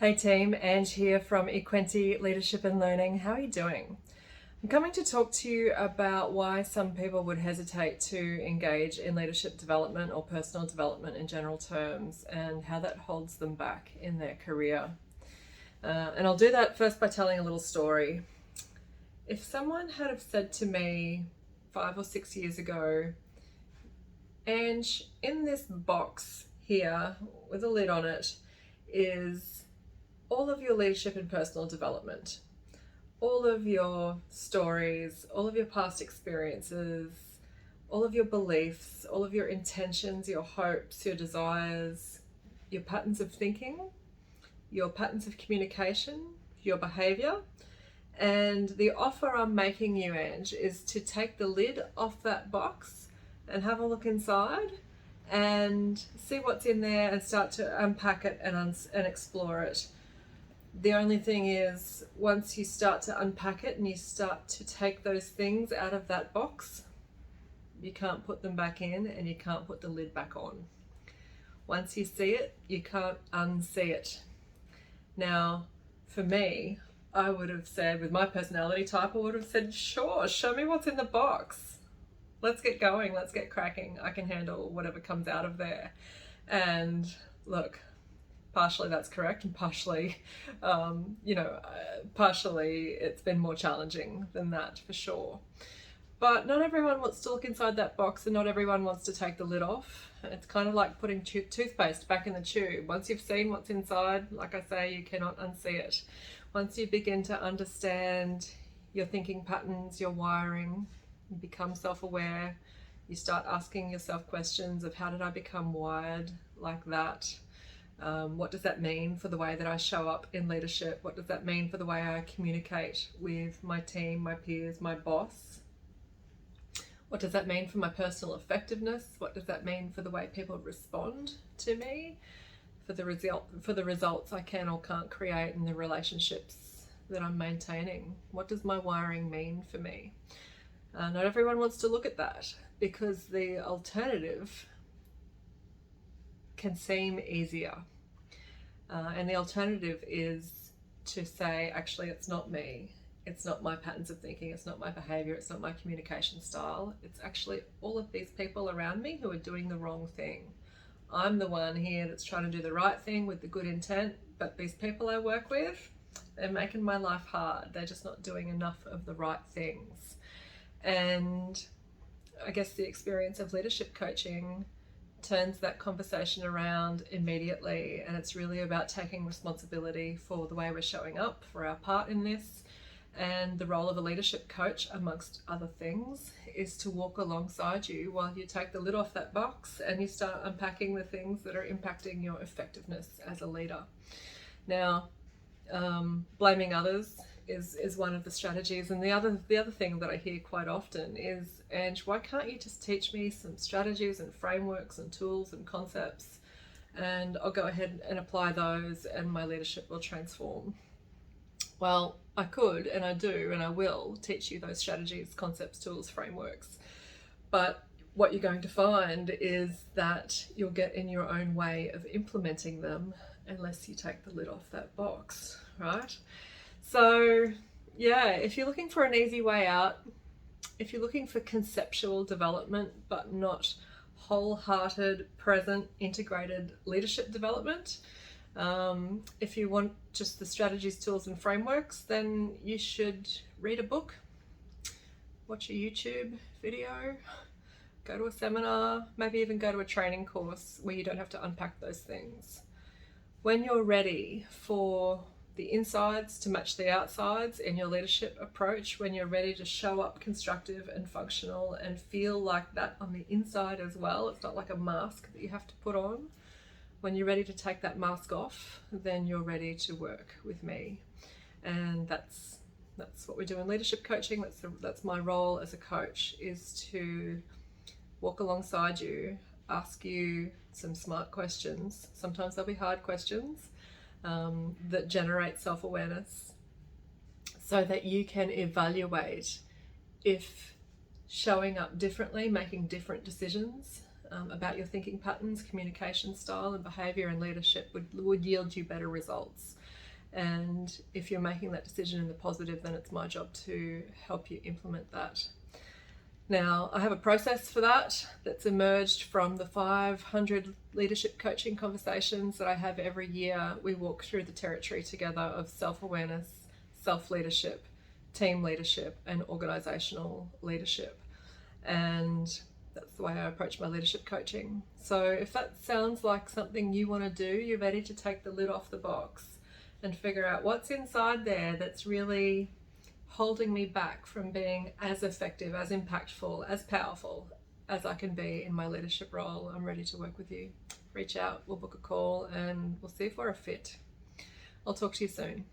Hey team, Ange here from Equenti Leadership and Learning. How are you doing? I'm coming to talk to you about why some people would hesitate to engage in leadership development or personal development in general terms and how that holds them back in their career. And I'll do that first by telling a little story. If someone had have said to me 5 or 6 years ago, Ange, in this box here with a lid on it is all of your leadership and personal development, all of your stories, all of your past experiences, all of your beliefs, all of your intentions, your hopes, your desires, your patterns of thinking, your patterns of communication, your behaviour. And the offer I'm making you, Ange, is to take the lid off that box and have a look inside and see what's in there and start to unpack it and explore it. The only thing is, once you start to unpack it and you start to take those things out of that box, you can't put them back in and you can't put the lid back on. Once you see it, you can't unsee it. Now, for me, I would have said, with my personality type, I would have said, sure, show me what's in the box. Let's get going, let's get cracking. I can handle whatever comes out of there. And look, partially that's correct, and partially, partially it's been more challenging than that for sure. But not everyone wants to look inside that box, and not everyone wants to take the lid off. It's kind of like putting toothpaste back in the tube. Once you've seen what's inside, like I say, you cannot unsee it. Once you begin to understand your thinking patterns, your wiring, you become self-aware, you start asking yourself questions of, how did I become wired like that? What does that mean for the way that I show up in leadership? What does that mean for the way I communicate with my team, my peers, my boss? What does that mean for my personal effectiveness? What does that mean for the way people respond to me? For the results I can or can't create in the relationships that I'm maintaining? What does my wiring mean for me? Not everyone wants to look at that, because the alternative can seem easier. And the alternative is to say, actually, it's not me. It's not my patterns of thinking. It's not my behaviour. It's not my communication style. It's actually all of these people around me who are doing the wrong thing. I'm the one here that's trying to do the right thing with the good intent, but these people I work with, they're making my life hard. They're just not doing enough of the right things. And I guess the experience of leadership coaching turns that conversation around immediately, and it's really about taking responsibility for the way we're showing up, for our part in this. And the role of a leadership coach, amongst other things, is to walk alongside you while you take the lid off that box and you start unpacking the things that are impacting your effectiveness as a leader. Now, blaming others is one of the strategies, and the other thing that I hear quite often is, Ange, why can't you just teach me some strategies and frameworks and tools and concepts, and I'll go ahead and apply those and my leadership will transform? Well, I could, and I do, and I will teach you those strategies, concepts, tools, frameworks, but what you're going to find is that you'll get in your own way of implementing them unless you take the lid off that box, right? So yeah, if you're looking for an easy way out, if you're looking for conceptual development but not wholehearted, present, integrated leadership development, if you want just the strategies, tools and frameworks, then you should read a book, watch a YouTube video, go to a seminar, maybe even go to a training course where you don't have to unpack those things. When you're ready for the insides to match the outsides in your leadership approach, when you're ready to show up constructive and functional and feel like that on the inside as well, it's not like a mask that you have to put on. When you're ready to take that mask off, then you're ready to work with me. And that's what we do in leadership coaching. That's my role as a coach, is to walk alongside you, ask you some smart questions. Sometimes they'll be hard questions that generate self-awareness, so that you can evaluate if showing up differently, making different decisions, about your thinking patterns, communication style, and behaviour and leadership would yield you better results. And if you're making that decision in the positive, then it's my job to help you implement that. Now, I have a process for that that's emerged from the 500 leadership coaching conversations that I have every year. We walk through the territory together of self-awareness, self-leadership, team leadership, and organisational leadership. And that's the way I approach my leadership coaching. So if that sounds like something you want to do, you're ready to take the lid off the box and figure out what's inside there that's really holding me back from being as effective, as impactful, as powerful as I can be in my leadership role. I'm ready to work with you. Reach out, we'll book a call, and we'll see if we're a fit. I'll talk to you soon.